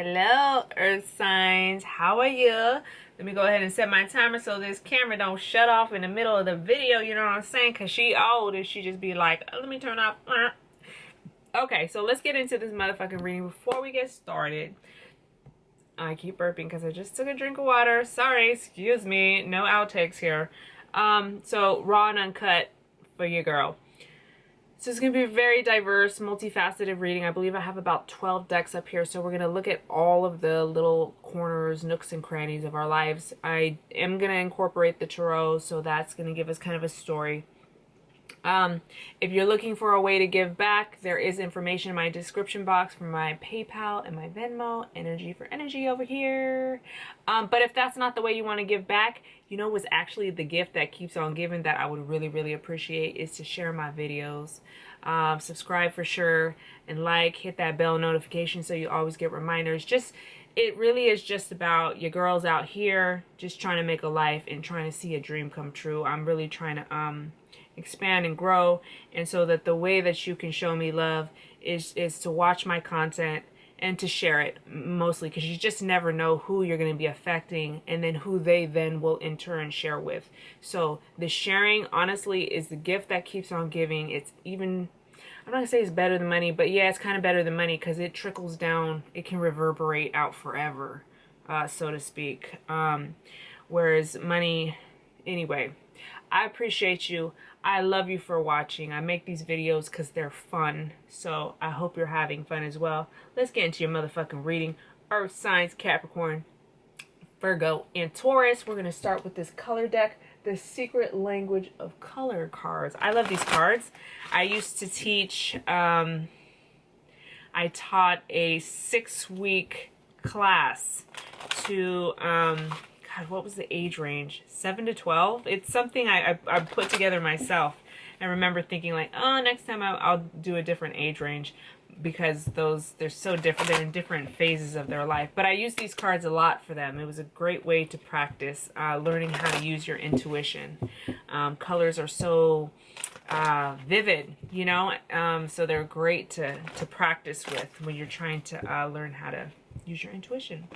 Hello, Earth signs. How are you? Let me go ahead and set my timer so this camera don't shut off in the middle of the video. You know what I'm saying? Because she old and she just be like, let me turn off. Okay, so let's get into this motherfucking reading. Before we get started, I keep burping because I just took a drink of water. Sorry, excuse me. No outtakes here. So raw and uncut for your girl. So it's going to be a very diverse, multifaceted reading. I believe I have about 12 decks up here. So we're going to look at all of the little corners, nooks, and crannies of our lives. I am going to incorporate the tarot, so that's going to give us kind of a story. If you're looking for a way to give back, there is information in my description box for my PayPal and my Venmo, Energy for Energy over here. But if that's not the way you want to give back, you know what's actually the gift that keeps on giving that I would really, really appreciate is to share my videos. Subscribe for sure, and hit that bell notification so you always get reminders. It really is just about your girls out here just trying to make a life and trying to see a dream come true. I'm really trying to expand and grow, and so that the way that you can show me love is to watch my content and to share it, mostly because you just never know who you're going to be affecting and then who they then will in turn share with. So the sharing honestly is the gift that keeps on giving. It's even, I'm not gonna say it's better than money, but yeah, it's kind of better than money because it trickles down. It can reverberate out forever, so to speak. Whereas money, anyway, I appreciate you. I love you for watching. I make these videos because they're fun. So I hope you're having fun as well. Let's get into your motherfucking reading. Earth signs, Capricorn, Virgo, and Taurus. We're going to start with this color deck, the Secret Language of Color cards. I love these cards. I used to teach, I taught a 6-week class to, God, what was the age range? 7 to 12? It's something I put together myself. I remember thinking like, oh, next time I'll do a different age range because they're so different. They're in different phases of their life. But I use these cards a lot for them. It was a great way to practice learning how to use your intuition. Colors are so vivid, you know, so they're great to practice with when you're trying to learn how to use your intuition.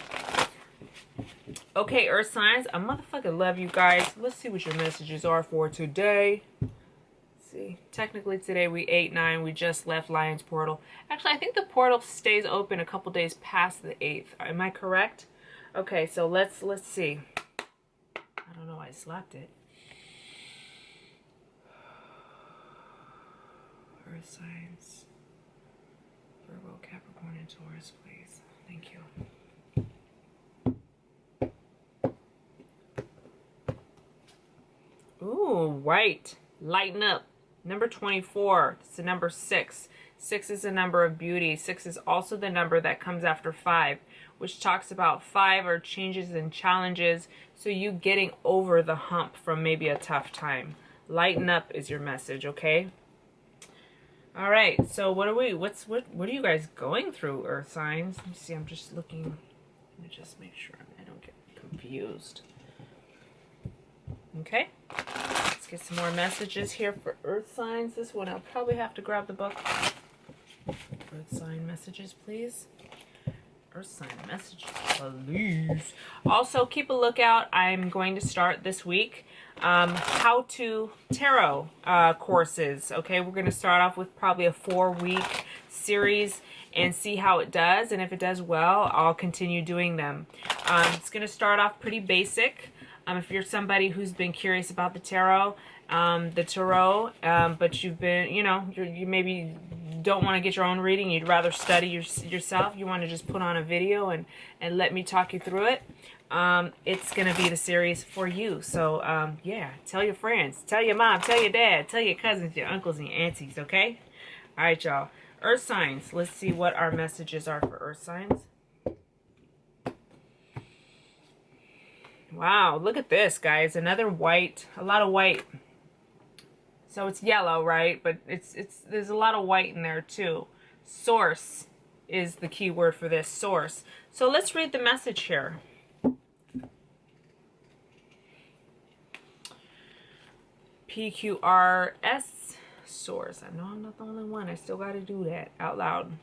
Okay, Earth signs, I motherfucking love you guys. Let's see what your messages are for today. Let's see. Technically today we 8/9. We just left Lion's Portal. Actually, I think the portal stays open a couple days past the 8th. Am I correct? Okay, so let's see. I don't know why I slapped it. Earth signs. Virgo, Capricorn, and Taurus, please. Thank you. Ooh, white. Lighten up. Number 24. It's the number 6. 6 is the number of beauty. 6 is also the number that comes after 5, which talks about 5 are changes and challenges. So you getting over the hump from maybe a tough time. Lighten up is your message, okay? All right. So what are you guys going through, Earth signs? Let me see. I'm just looking. Let me just make sure I don't get confused. Okay, let's get some more messages here for Earth signs. This one I'll probably have to grab the book. Earth sign messages, please. Earth sign messages, please. Also, keep a lookout. I'm going to start this week how to tarot courses. Okay, we're going to start off with probably a 4-week series and see how it does. And if it does well, I'll continue doing them. It's going to start off pretty basic. If you're somebody who's been curious about the tarot, but you've been, you maybe don't want to get your own reading, you'd rather study yourself, you want to just put on a video and let me talk you through it, it's going to be the series for you. So, yeah, tell your friends, tell your mom, tell your dad, tell your cousins, your uncles, and your aunties, okay? All right, y'all. Earth signs. Let's see what our messages are for Earth signs. Wow, look at this, guys. Another white, a lot of white. So it's yellow, right? But there's a lot of white in there too. Source is the key word for this, source. So let's read the message here. PQRS, source. I know I'm not the only one. I still got to do that out loud.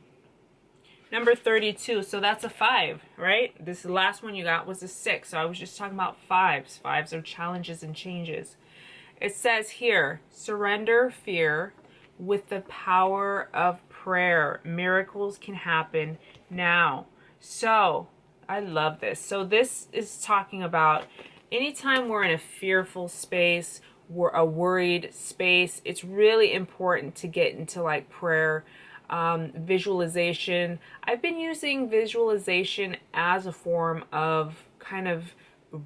Number 32. So that's a 5, right? This the last one you got was a 6. So I was just talking about 5s. 5s are challenges and changes. It says here, surrender fear with the power of prayer. Miracles can happen now. So I love this. So this is talking about anytime we're in a fearful space, we're a worried space, it's really important to get into like prayer, visualization. I've been using visualization as a form of kind of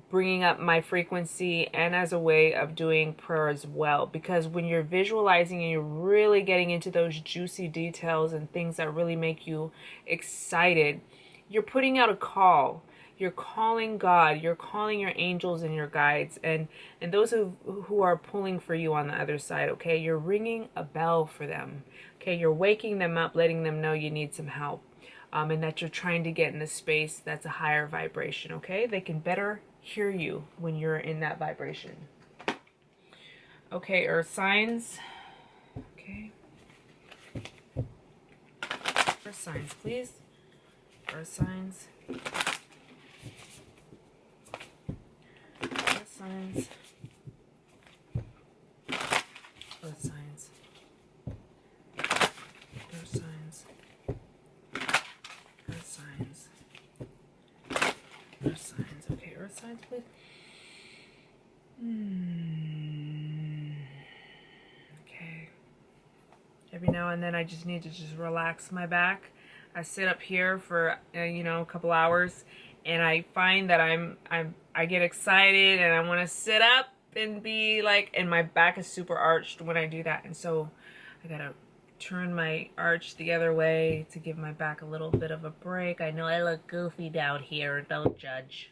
bringing up my frequency and as a way of doing prayer as well, because when you're visualizing and you're really getting into those juicy details and things that really make you excited, you're putting out a call. You're calling God, you're calling your angels and your guides, and those who are pulling for you on the other side, okay? You're ringing a bell for them, okay? You're waking them up, letting them know you need some help, and that you're trying to get in a space that's a higher vibration, okay? They can better hear you when you're in that vibration. Okay, earth signs. Okay. Earth signs, please. Earth signs. Earth signs. Earth signs. Earth signs. Earth signs. Earth signs. Okay, earth signs, please. Okay. Every now and then I just need to just relax my back. I sit up here for a couple hours, and I find that I get excited and I want to sit up and be like, and my back is super arched when I do that, and so I gotta turn my arch the other way to give my back a little bit of a break. I know I look goofy down here, don't judge.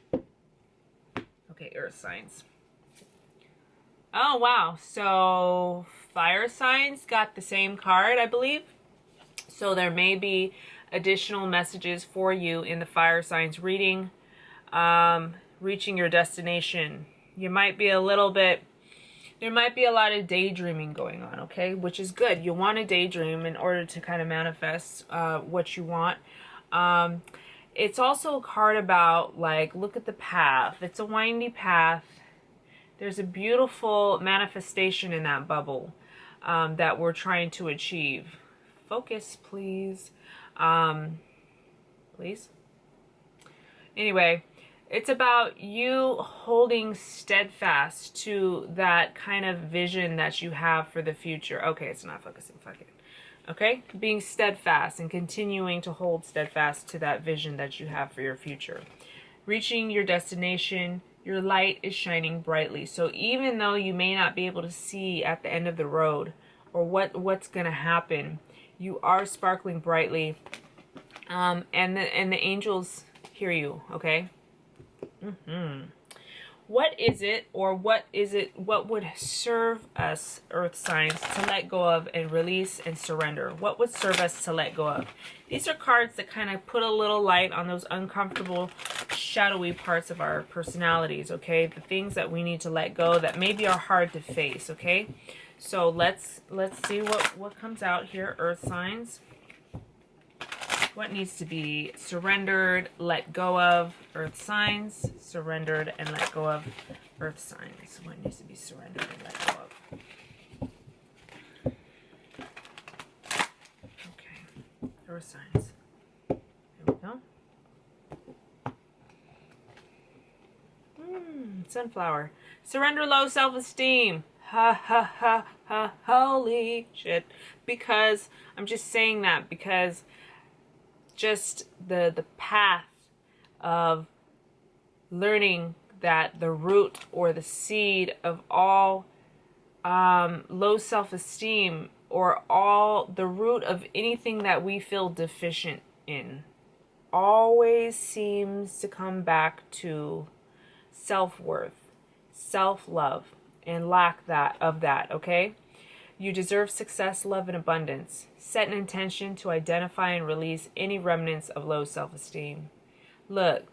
Okay, earth signs. Oh wow, so fire signs got the same card, I believe. So there may be additional messages for you in the fire signs reading. Reaching your destination. You might be there might be a lot of daydreaming going on, okay? Which is good. You want to daydream in order to kind of manifest what you want. It's also a card about, like, look at the path. It's a windy path. There's a beautiful manifestation in that bubble that we're trying to achieve. Focus, please. Please. Anyway, it's about you holding steadfast to that kind of vision that you have for the future. Okay, it's not focusing. Fuck it. Okay? Being steadfast and continuing to hold steadfast to that vision that you have for your future. Reaching your destination, your light is shining brightly. So even though you may not be able to see at the end of the road or what's going to happen, you are sparkling brightly. And the angels hear you, okay? What would serve us, earth signs, to let go of and release and surrender? What would serve us to let go of? These are cards that kind of put a little light on those uncomfortable, shadowy parts of our personalities, okay? The things that we need to let go that maybe are hard to face, okay? So let's see what comes out here, earth signs. What needs to be surrendered, let go of, earth signs, surrendered and let go of, earth signs. What needs to be surrendered and let go of? Okay, earth signs. There we go. Sunflower. Surrender low self-esteem. Ha ha ha ha, holy shit. Because, I'm just saying that because just the path of learning that the root or the seed of all low self-esteem, or all the root of anything that we feel deficient in, always seems to come back to self-worth, self-love, and lack of that, okay? You deserve success, love, and abundance. Set an intention to identify and release any remnants of low self-esteem. Look,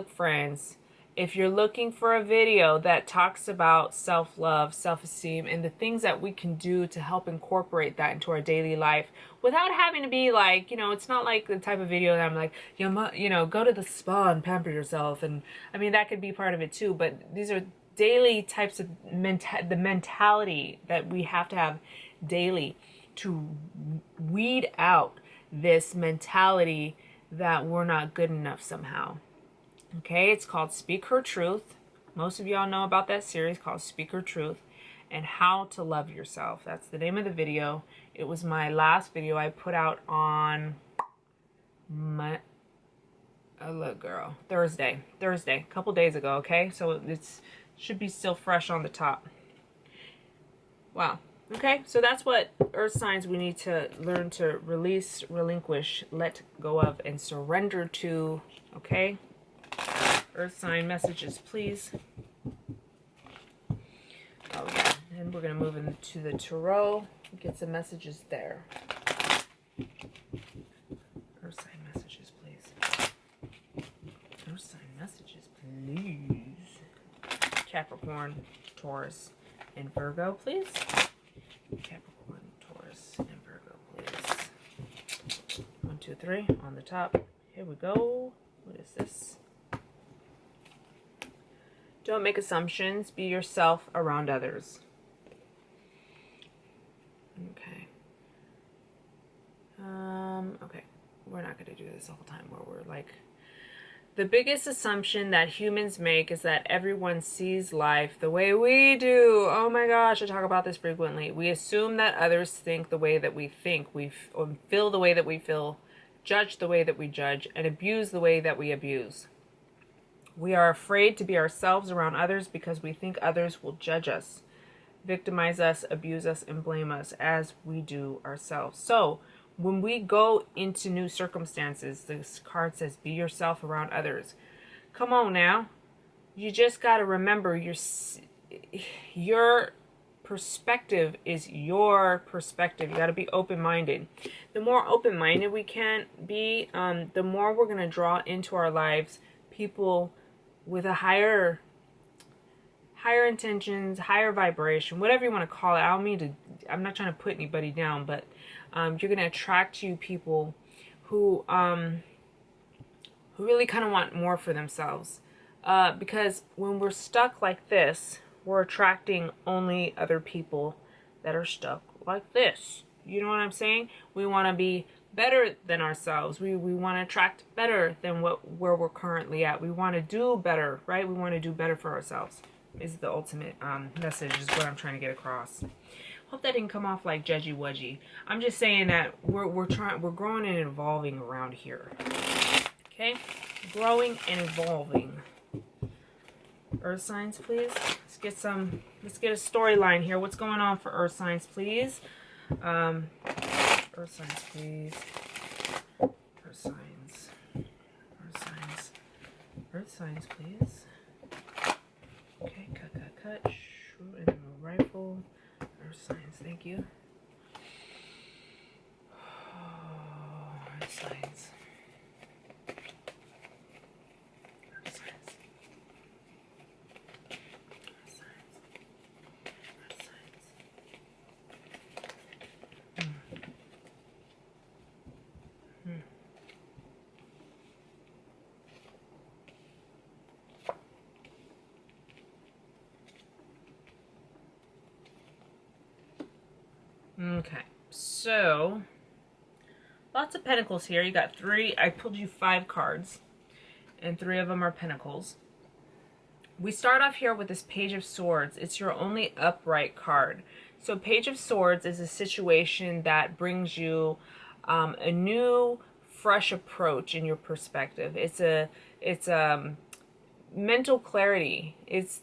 friends. If you're looking for a video that talks about self-love, self-esteem, and the things that we can do to help incorporate that into our daily life without having to be like, you know, it's not like the type of video that I'm like, you know, go to the spa and pamper yourself. And I mean, that could be part of it too, but these are daily types of the mentality that we have to have daily to weed out this mentality that we're not good enough somehow. Okay, it's called Speak Her Truth. Most of y'all know about that series called Speak Her Truth and How to Love Yourself. That's the name of the video. It was my last video I put out on Thursday, a couple days ago, okay? So it's should be still fresh on the top. Wow. Okay, so that's what earth signs we need to learn to release, relinquish, let go of, and surrender to, okay? Earth sign messages, please. Oh yeah, and we're gonna move into the tarot, get some messages there. Earth sign messages, please. Earth sign messages, please. Capricorn, Taurus, and Virgo, please. Capricorn, Taurus, and Virgo, please. 1, 2, 3 on the top. Here we go. What is this? Don't make assumptions. Be yourself around others. Okay. Okay. We're not going to do this all the time where we're like... The biggest assumption that humans make is that everyone sees life the way we do. Oh my gosh, I talk about this frequently. We assume that others think the way that we think. We feel the way that we feel, judge the way that we judge, and abuse the way that we abuse. We are afraid to be ourselves around others because we think others will judge us, victimize us, abuse us, and blame us as we do ourselves. So when we go into new circumstances, this card says, be yourself around others. Come on now. You just got to remember your perspective is your perspective. You got to be open-minded. The more open-minded we can be, the more we're going to draw into our lives people with a higher intentions, higher vibration, whatever you want to call it. I'm not trying to put anybody down, but you're going to attract to you people who really kind of want more for themselves. Because when we're stuck like this, we're attracting only other people that are stuck like this. You know what I'm saying? We want to be better than ourselves. We want to attract better than where we're currently at. We want to do better, right? We want to do better for ourselves. Is the ultimate message is what I'm trying to get across. Hope that didn't come off like judgy wudgy. I'm just saying that we're growing and evolving around here. Okay, growing and evolving. Earth signs, please. Let's get a storyline here. What's going on for earth signs, please? Earth signs, please. Earth signs. Earth signs. Earth signs, please. Okay, cut. Shoot in the rifle. Earth signs, thank you. Earth signs. Earth signs. Earth signs. Earth signs. Okay, so lots of pentacles here. You got 3. I pulled you 5 cards, and 3 of them are pentacles. We start off here with this Page of Swords. It's your only upright card. So Page of Swords is a situation that brings you a new, fresh approach in your perspective. It's mental clarity. It's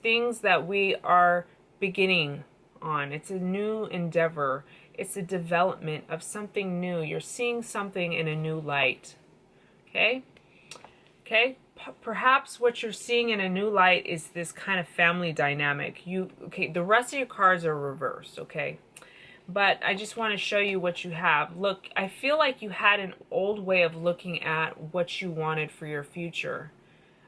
things that we are beginning on. It's a new endeavor. It's a development of something new. You're seeing something in a new light. Okay? Perhaps what you're seeing in a new light is this kind of family dynamic. The rest of your cards are reversed, okay? But I just want to show you what you have. Look, I feel like you had an old way of looking at what you wanted for your future.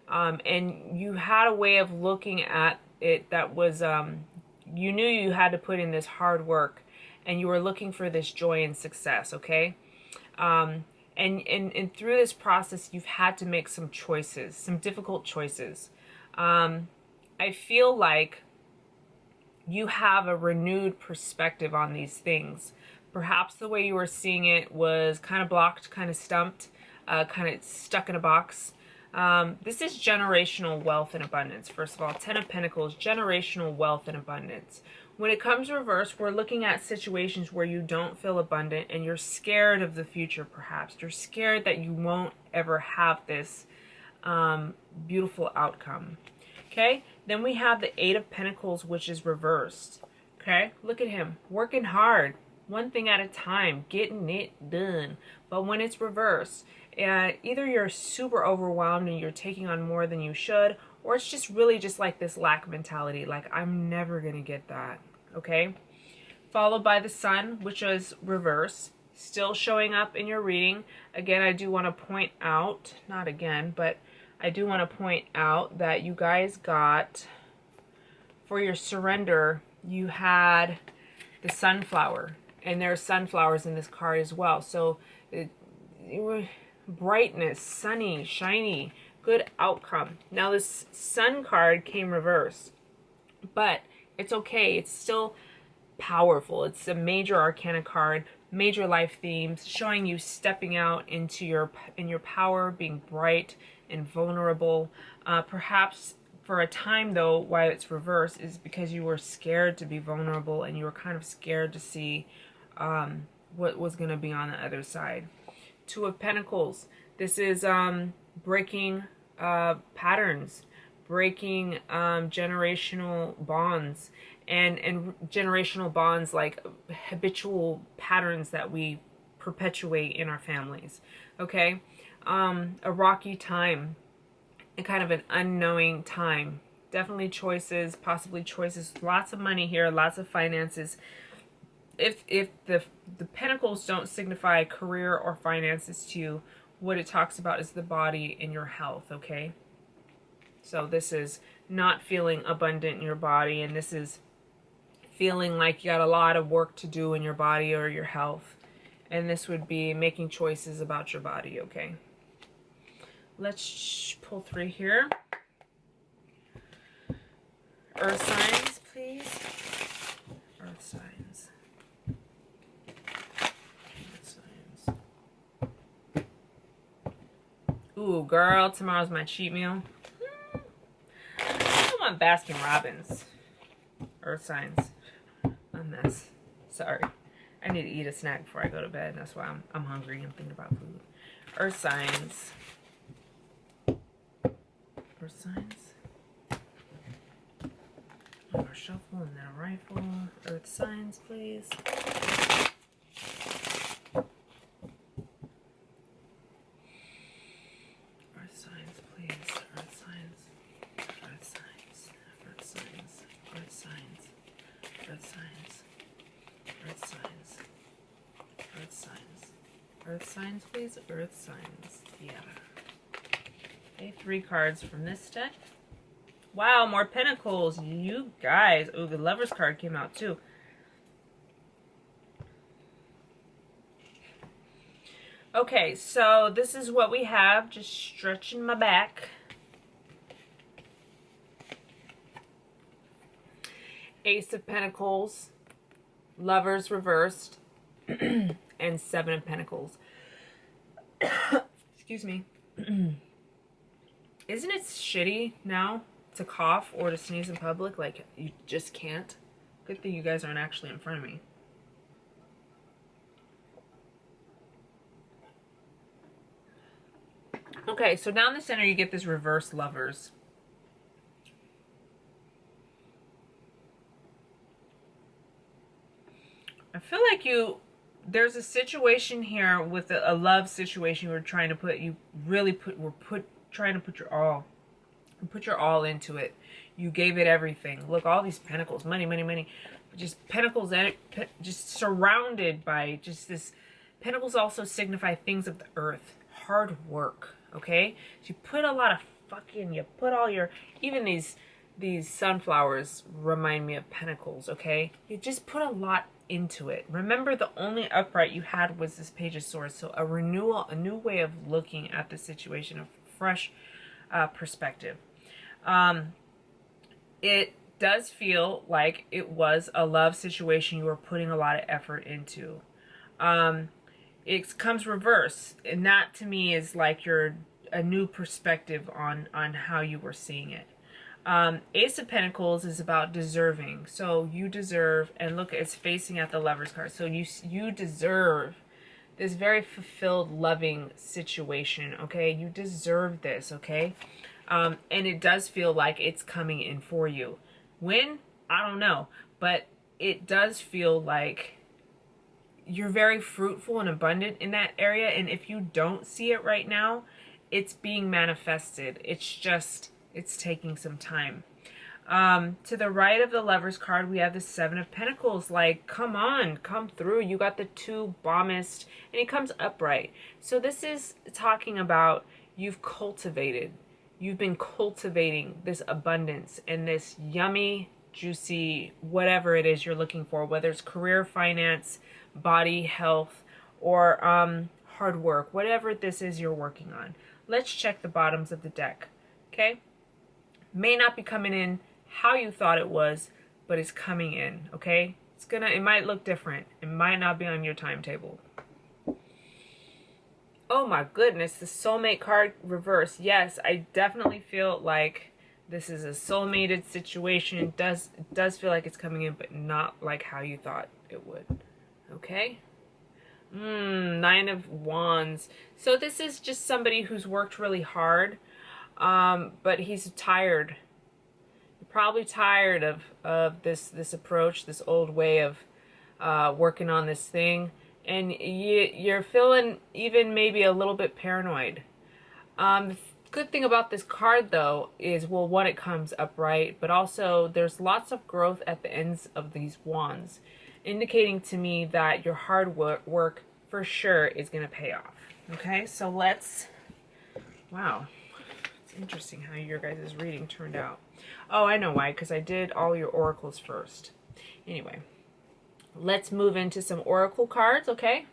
And you had a way of looking at it that was, you knew you had to put in this hard work, and you were looking for this joy and success, okay? And through this process, you've had to make some choices, some difficult choices. I feel like you have a renewed perspective on these things. Perhaps the way you were seeing it was kind of blocked, kind of stumped, kind of stuck in a box. This is generational wealth and abundance. First of all, Ten of Pentacles, generational wealth and abundance. When it comes reverse, we're looking at situations where you don't feel abundant and you're scared of the future, perhaps. You're scared that you won't ever have this beautiful outcome. Okay? Then we have the Eight of Pentacles, which is reversed. Okay? Look at him. Working hard. One thing at a time. Getting it done. But when it's reversed, either you're super overwhelmed and you're taking on more than you should, or it's just really just like this lack mentality. Like, I'm never going to get that. Okay? Followed by the Sun, which is reverse. Still showing up in your reading. Again, I do want to point out, not again, but I do want to point out that you guys got, for your surrender, you had the sunflower. And there are sunflowers in this card as well. So, it were brightness, sunny, shiny, good outcome. Now, this Sun card came reverse. But it's okay. It's still powerful. It's a major arcana card, major life themes, showing you stepping out into your power, being bright and vulnerable. Perhaps for a time, though, why it's reversed is because you were scared to be vulnerable and you were kind of scared to see what was going to be on the other side. Two of Pentacles. This is breaking patterns, breaking generational bonds, and generational bonds, like habitual patterns that we perpetuate in our families. Okay? A rocky time, and kind of an unknowing time. Definitely choices, possibly choices, lots of money here, lots of finances. If the pentacles don't signify career or finances to you, what it talks about is the body and your health, okay? So this is not feeling abundant in your body, and this is feeling like you got a lot of work to do in your body or your health. And this would be making choices about your body, okay? Let's pull three here. Earth signs, please. Earth signs. Earth signs. Ooh, girl, tomorrow's my cheat meal. I want Baskin Robbins. Earth signs. A mess. Sorry. I need to eat a snack before I go to bed. That's why I'm hungry and thinking about food. Earth signs. Earth signs. Or shuffle and then a rifle. Earth signs, please. Earth signs, please. Earth signs. Earth signs. Earth signs. Earth signs. Earth signs. Earth signs. Earth signs. Earth signs, please. Earth signs. Yeah. Okay, 3 cards from this deck. Wow, more pentacles. You guys. Oh, the Lover's card came out too. Okay, so this is what we have. Just stretching my back. Ace of Pentacles. Lovers reversed. And 7 of Pentacles. Excuse me. Isn't it shitty now to cough or to sneeze in public? Like, you just can't. Good thing you guys aren't actually in front of me. Okay, so down the center you get this reverse Lovers. I feel like there's a situation here with a love situation we're trying to put, trying to put your all into it. You gave it everything. Look, all these pentacles, money, money, money. Just pentacles, just surrounded by just this. Pentacles also signify things of the earth, hard work, okay? So you put a lot of fucking, you put all your, even these sunflowers remind me of pentacles, okay? You just put a lot into it. Remember, the only upright you had was this Page of Swords. So a renewal, a new way of looking at the situation, a fresh perspective. It does feel like it was a love situation you were putting a lot of effort into. It comes reverse, and that to me is like a new perspective on how you were seeing it. Ace of Pentacles is about deserving. So you deserve, and look, it's facing at the Lovers card. So you deserve this very fulfilled, loving situation, okay? You deserve this, okay? And it does feel like it's coming in for you. When? I don't know. But it does feel like you're very fruitful and abundant in that area. And if you don't see it right now, it's being manifested. It's just, it's taking some time. To the right of the Lovers card, we have the Seven of Pentacles. Like, come on, come through. You got the two bombast, and it comes upright. So this is talking about you've been cultivating this abundance and this yummy, juicy, whatever it is you're looking for, whether it's career, finance, body, health, or hard work, whatever this is you're working on. Let's check the bottoms of the deck, okay? May not be coming in how you thought it was, but it's coming in, okay? It might look different. It might not be on your timetable. Oh my goodness, the soulmate card reverse. Yes, I definitely feel like this is a soulmated situation. It does feel like it's coming in, but not like how you thought it would. Okay? Nine of Wands. So this is just somebody who's worked really hard, but he's tired. You're probably tired of this approach, this old way of working on this thing. And you're feeling even maybe a little bit paranoid. The good thing about this card, though, is, well, one, it comes upright, but also there's lots of growth at the ends of these wands, indicating to me that your hard work for sure is going to pay off. Okay, so let's... Wow. It's interesting how your guys' reading turned out. Oh, I know why, because I did all your oracles first. Anyway. Let's move into some oracle cards, okay?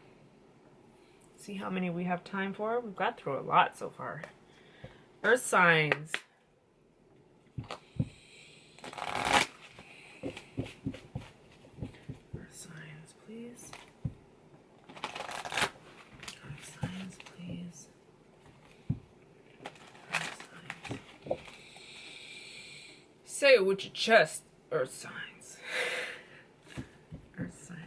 See how many we have time for. We've got through a lot so far. Earth signs. Earth signs, please. Earth signs, please. Earth signs. Say it with your chest, Earth signs. Earth signs.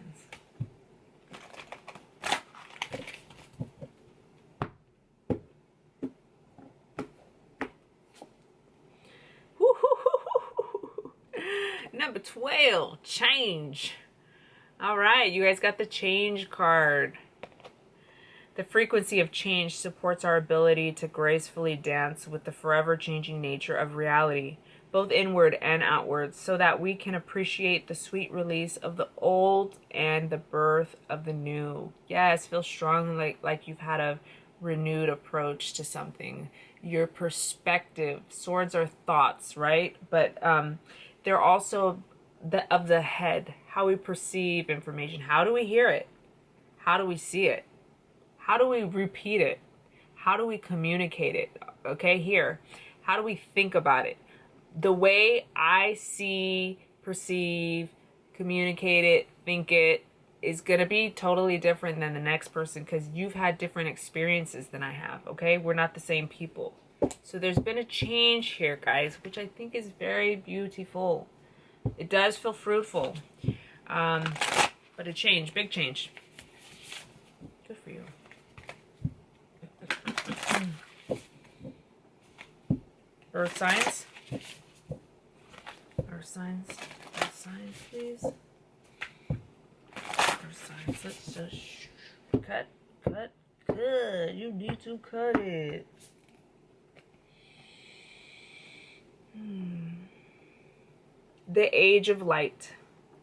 Number 12, change. All right, you guys got the change card. The frequency of change supports our ability to gracefully dance with the forever changing nature of reality, both inward and outward, so that we can appreciate the sweet release of the old and the birth of the new. Yes, feel strong, like you've had a renewed approach to something. Your perspective. Swords are thoughts, right? But they're also of the head. How we perceive information. How do we hear it? How do we see it? How do we repeat it? How do we communicate it? Okay, here. How do we think about it? The way I see, perceive, communicate it, think it, is going to be totally different than the next person, because you've had different experiences than I have, okay? We're not the same people. So there's been a change here, guys, which I think is very beautiful. It does feel fruitful. But a change, big change. Good for you. Earth signs. Earth signs. Earth signs, please. Earth signs. Let's just cut. Good. You need to cut it. The age of light.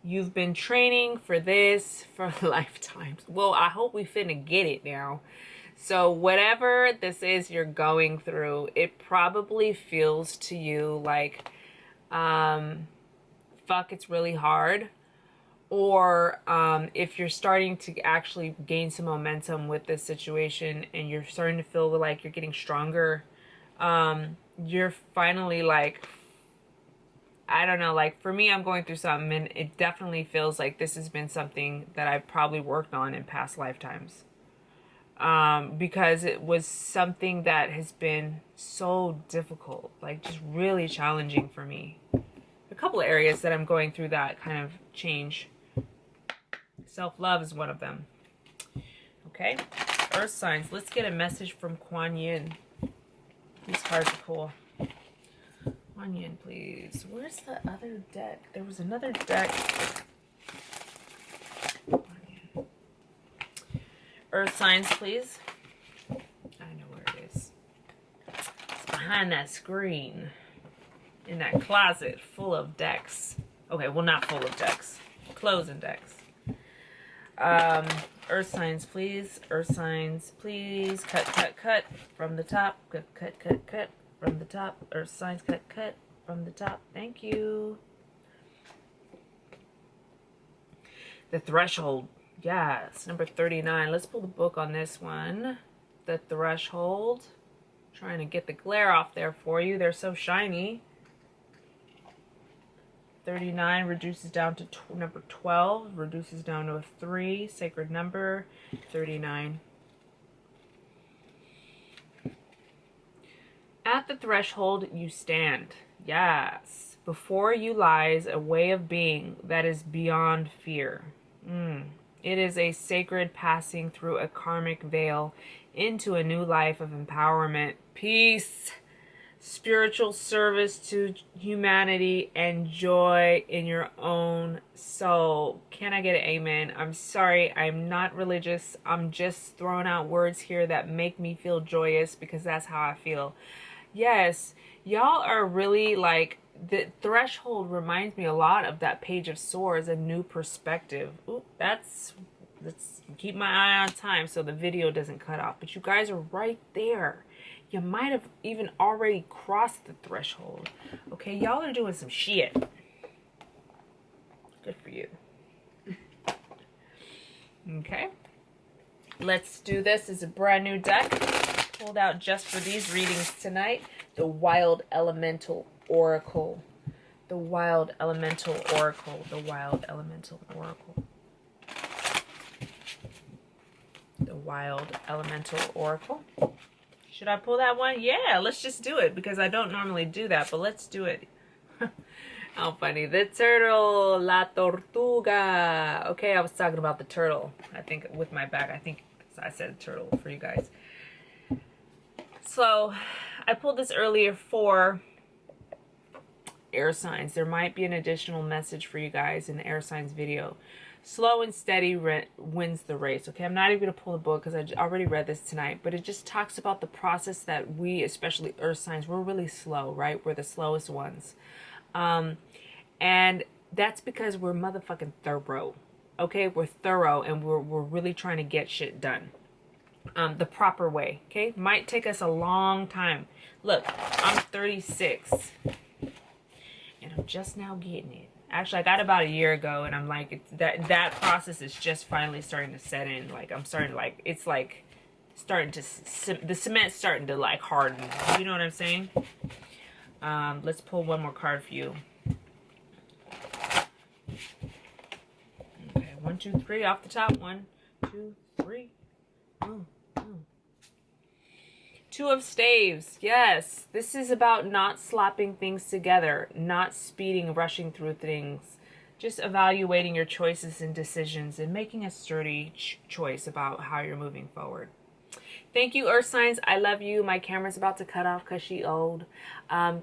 You've been training for this for lifetimes. Well, I hope we finna get it now. So whatever this is you're going through, it probably feels to you like, fuck, it's really hard. Or if you're starting to actually gain some momentum with this situation and you're starting to feel like you're getting stronger, you're finally like, I don't know, like for me, I'm going through something and it definitely feels like this has been something that I've probably worked on in past lifetimes. Because it was something that has been so difficult, like just really challenging for me. A couple of areas that I'm going through that kind of change. Self-love is one of them. Okay, Earth signs. Let's get a message from Kuan Yin. These cards are cool. Kuan Yin, please. Where's the other deck? There was another deck. Earth signs, please. I know where it is. It's behind that screen. In that closet full of decks. Okay, well, not full of decks. Closing decks. Earth signs, please. Earth signs, please. Cut, cut, cut from the top. Cut, cut, cut, cut from the top. Earth signs, cut, cut from the top. Thank you. The Threshold. Yes, number 39. Let's pull the book on this one. The Threshold. Trying to get the glare off there for you. They're so shiny. 39 reduces down to number 12, reduces down to a 3, sacred number, 39. At the threshold you stand. Yes. Before you lies a way of being that is beyond fear. It is a sacred passing through a karmic veil into a new life of empowerment, peace, spiritual service to humanity, and joy in your own soul. Can I get an amen? I'm sorry, I'm not religious. I'm just throwing out words here that make me feel joyous because that's how I feel. Yes, y'all are really like, the threshold reminds me a lot of that Page of Swords, a new perspective. Ooh, let's keep my eye on time so the video doesn't cut off. But you guys are right there. You might have even already crossed the threshold. Okay, y'all are doing some shit. Good for you. Okay. Let's do this. It's a brand new deck. Pulled out just for these readings tonight. The Wild Elemental Oracle. The Wild Elemental Oracle. The Wild Elemental Oracle. The Wild Elemental Oracle. Should I pull that one? Yeah, let's just do it because I don't normally do that, but let's do it. How funny. The turtle, la tortuga. Okay, I was talking about the turtle. I think with my back, I think I said turtle for you guys. So I pulled this earlier for air signs. There might be an additional message for you guys in the air signs video. Slow and steady wins the race. Okay, I'm not even going to pull the book because I already read this tonight, but it just talks about the process that we, especially earth signs, we're really slow, right? We're the slowest ones. And that's because we're motherfucking thorough. Okay, we're thorough and we're really trying to get shit done. The proper way, okay? Might take us a long time. Look, I'm 36 and I'm just now getting it. Actually, I got it about a year ago, and I'm like, that process is just finally starting to set in. Like, I'm starting to, like, it's like starting to, the cement's starting to, like, harden. You know what I'm saying? Let's pull one more card for you. Okay, 1, 2, 3 off the top. 1, 2, 3. Two of Staves. Yes, this is about not slapping things together, not speeding, rushing through things, just evaluating your choices and decisions and making a sturdy choice about how you're moving forward. Thank you, Earth signs. I love you. My camera's about to cut off because she's old. I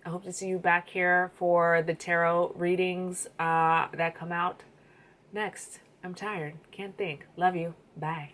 hope to see you back here for the tarot readings that come out next. I'm tired. Can't think. Love you. Bye.